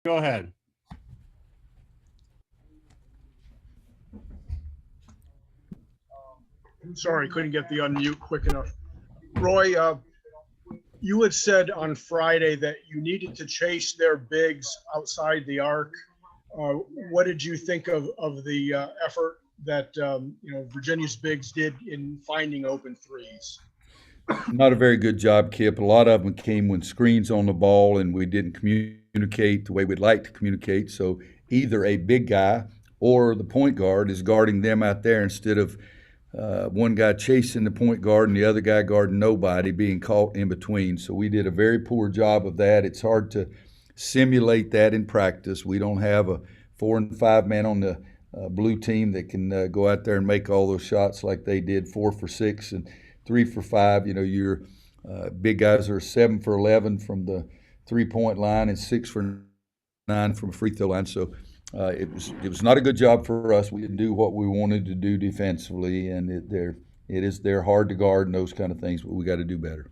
Go ahead. Sorry, couldn't get the unmute quick enough. Roy, you had said on Friday that you needed to chase their bigs outside the arc. What did you think of the effort that Virginia's bigs did in finding open threes? Not a very good job, Kip. A lot of them came when screens on the ball, and we didn't communicate the way we'd like to communicate. So either a big guy or the point guard is guarding them out there instead of one guy chasing the point guard and the other guy guarding nobody, being caught in between. So we did a very poor job of that. It's hard to simulate that in practice. We don't have a 4 and 5 man on the blue team that can go out there and make all those shots like they did, 4 for 6 and 3 for 5. You know, your big guys are 7 for 11 from the 3-point line and 6 for 9 from a free throw line. So it was not a good job for us. We didn't do what we wanted to do defensively, and they're hard to guard and those kind of things, but we got to do better.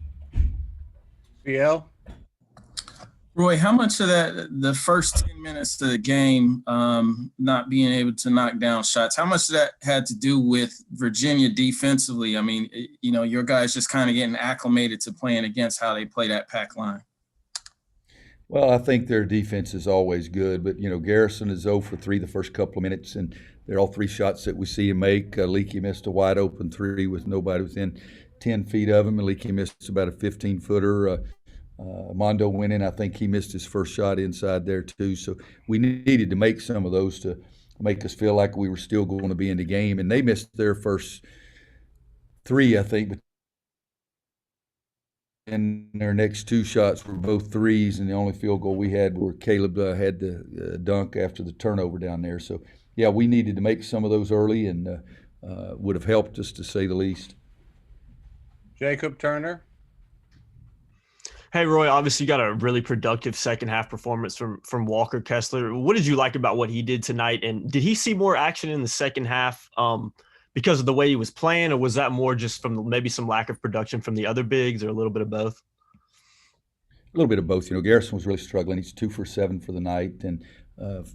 BL? Roy, how much of that, the first 10 minutes of the game, not being able to knock down shots, how much of that had to do with Virginia defensively? I mean, you know, your guys just kind of getting acclimated to playing against how they play that pack line. Well, I think their defense is always good, but, you know, Garrison is 0 for 3 the first couple of minutes, and they're all 3 shots that we see him make. Leakey missed a wide-open 3 with nobody within 10 feet of him, and Leakey missed about a 15-footer. Mondo went in. I think he missed his first shot inside there, too. So we needed to make some of those to make us feel like we were still going to be in the game, and they missed their first 3, I think, but and their next 2 shots were both threes, and the only field goal we had where Caleb had the dunk after the turnover down there. So, yeah, we needed to make some of those early, and would have helped us, to say the least. Jacob Turner? Hey, Roy, obviously you got a really productive second half performance from Walker Kessler. What did you like about what he did tonight? And did he see more action in the second half because of the way he was playing, or was that more just from maybe some lack of production from the other bigs, or a little bit of both? A little bit of both. You know, Garrison was really struggling. He's 2 for 7 for the night, and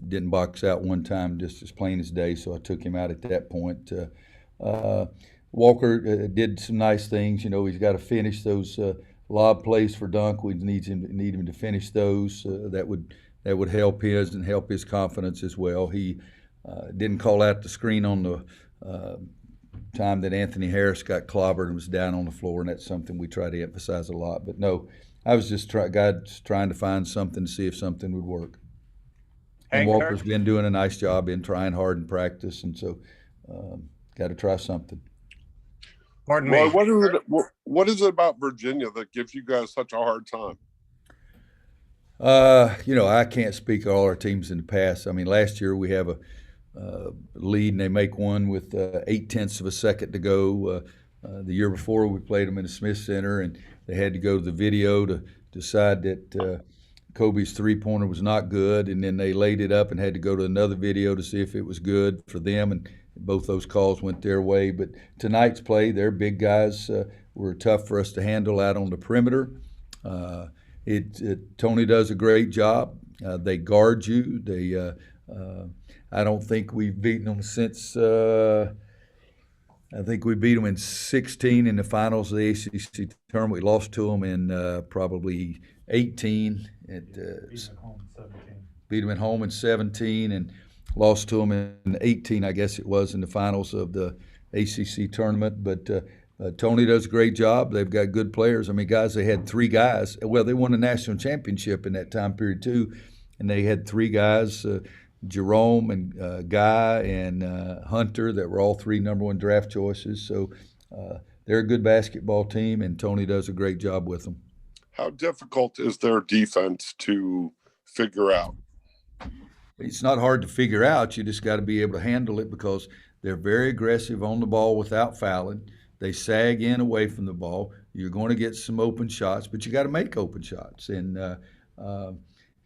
didn't box out one time, just as plain as day, so I took him out at that point. Walker did some nice things. You know, he's got to finish those lob plays for dunk. We need him to finish those. That would help his and help his confidence as well. He didn't call out the screen on the time that Anthony Harris got clobbered and was down on the floor, and that's something we try to emphasize a lot. But no, I was just trying to find something to see if something would work. And Walker's been doing a nice job in trying hard in practice, and so got to try something. Pardon me. Well, what is it about Virginia that gives you guys such a hard time? You know, I can't speak all our teams in the past. I mean, last year we have a lead and they make one with 0.8 of a second to go. The year before we played them in the Smith Center, and they had to go to the video to decide that Kobe's 3-pointer was not good, and then they laid it up and had to go to another video to see if it was good for them, and both those calls went their way. But tonight's play, their big guys were tough for us to handle out on the perimeter. Tony does a great job. They guard you. I don't think we've beaten them since I think we beat them in 16 in the finals of the ACC tournament. We lost to them in probably 18. Beat them at home in 17 and lost to them in 18, I guess it was, in the finals of the ACC tournament. But Tony does a great job. They've got good players. I mean, guys, they had 3 guys. Well, they won a national championship in that time period too, and they had 3 guys, Jerome and Guy and Hunter, that were all 3 number 1 draft choices. So they're a good basketball team, and Tony does a great job with them. How difficult is their defense to figure out? It's not hard to figure out. You just got to be able to handle it because they're very aggressive on the ball without fouling. They sag in away from the ball. You're going to get some open shots, but you got to make open shots. And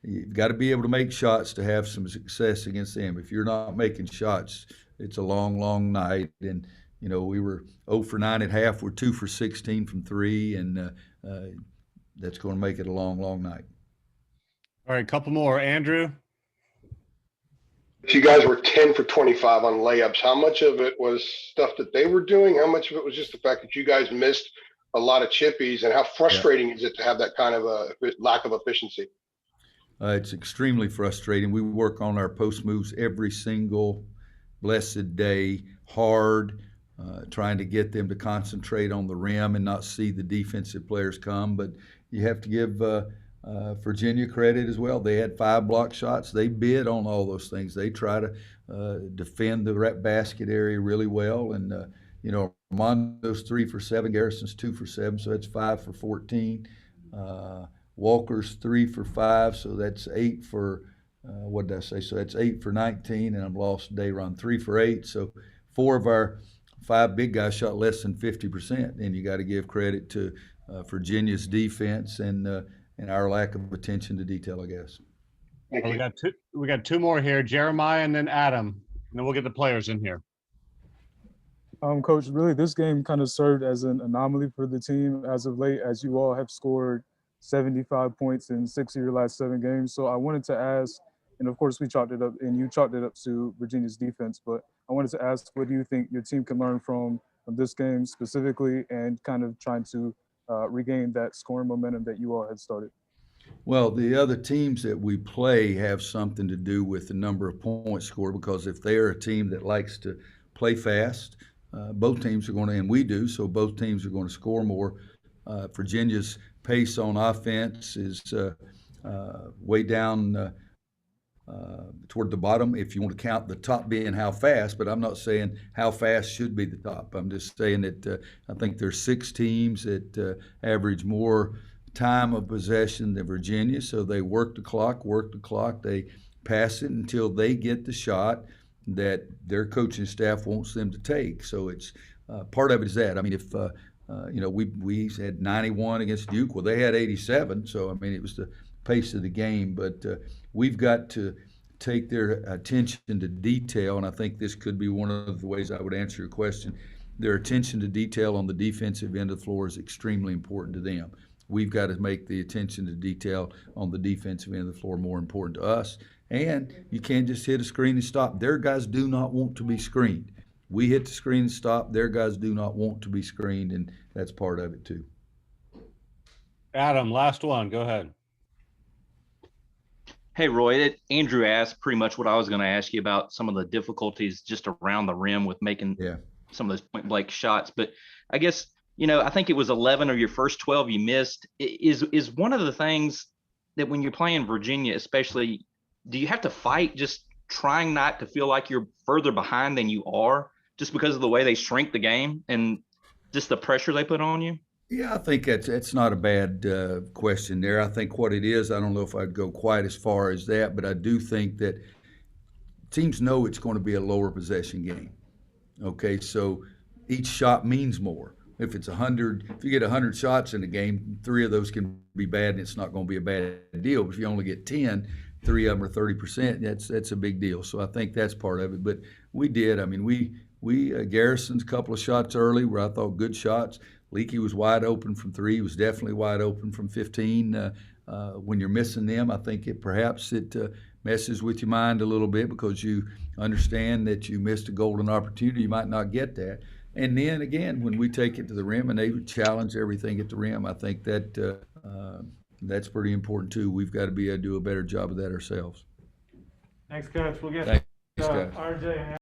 you've got to be able to make shots to have some success against them. If you're not making shots, it's a long, long night. And, you know, we were 0 for 9 at half. We're 2 for 16 from 3, and that's going to make it a long, long night. All right, couple more. Andrew. You guys were 10 for 25 on layups. How much of it was stuff that they were doing? How much of it was just the fact that you guys missed a lot of chippies? And how frustrating is it to have that kind of a lack of efficiency? It's extremely frustrating. We work on our post moves every single blessed day, hard, trying to get them to concentrate on the rim and not see the defensive players come. But you have to give Virginia credit as well. They had 5 block shots. They bid on all those things. They try to defend the basket area really well. And, Armando's 3 for 7, Garrison's 2 for 7, so that's 5 for 14. Walker's 3 for 5, so that's 8 for, what did I say? So that's 8 for 19, and I'm lost today, Ron, 3 for 8. So 4 of our 5 big guys shot less than 50%, and you got to give credit to Virginia's defense and our lack of attention to detail, I guess. Well, we got two more here, Jeremiah and then Adam, and then we'll get the players in here. Coach, really, this game kind of served as an anomaly for the team as of late, as you all have scored 75 points in 6 of your last 7 games. So I wanted to ask, and of course we chalked it up, and you chalked it up to Virginia's defense, but I wanted to ask, what do you think your team can learn from this game specifically, and kind of trying to regain that scoring momentum that you all had started? Well, the other teams that we play have something to do with the number of points scored, because if they're a team that likes to play fast, both teams are going to, and we do, so both teams are going to score more. Virginia's pace on offense is way down toward the bottom, if you want to count the top being how fast, but I'm not saying how fast should be the top. I'm just saying that I think there's 6 teams that average more time of possession than Virginia, so they work the clock, they pass it until they get the shot that their coaching staff wants them to take. So it's part of it is that. I mean, if we had 91 against Duke, well, they had 87. So I mean, it was the pace of the game. But we've got to take their attention to detail, and I think this could be one of the ways I would answer your question. Their attention to detail on the defensive end of the floor is extremely important to them. We've got to make the attention to detail on the defensive end of the floor more important to us. And you can't just hit a screen and stop. Their guys do not want to be screened. We hit the screen and stop. Their guys do not want to be screened, and that's part of it too. Adam, last one. Go ahead. Hey, Roy, Andrew asked pretty much what I was going to ask you about, some of the difficulties just around the rim with making some of those point-blank shots. But I guess, I think it was 11 of your first 12 you missed. Is one of the things that when you're playing Virginia, especially, do you have to fight just trying not to feel like you're further behind than you are, just because of the way they shrink the game and just the pressure they put on you? Yeah, I think that's not a bad question there. I think what it is, I don't know if I'd go quite as far as that, but I do think that teams know it's going to be a lower possession game. Okay, so each shot means more. If it's 100, if you get 100 shots in a game, 3 of those can be bad, and it's not going to be a bad deal. But if you only get 10, 3 of them are 30%. That's a big deal. So I think that's part of it. But we did. I mean, we Garrison's a couple of shots early where I thought good shots. Leakey was wide open from 3. He was definitely wide open from 15. When you're missing them, I think it messes with your mind a little bit, because you understand that you missed a golden opportunity. You might not get that. And then again, when we take it to the rim and they challenge everything at the rim, I think that that's pretty important too. We've got to be able to do a better job of that ourselves. Thanks, Coach. We'll get Thanks, guys. RJ.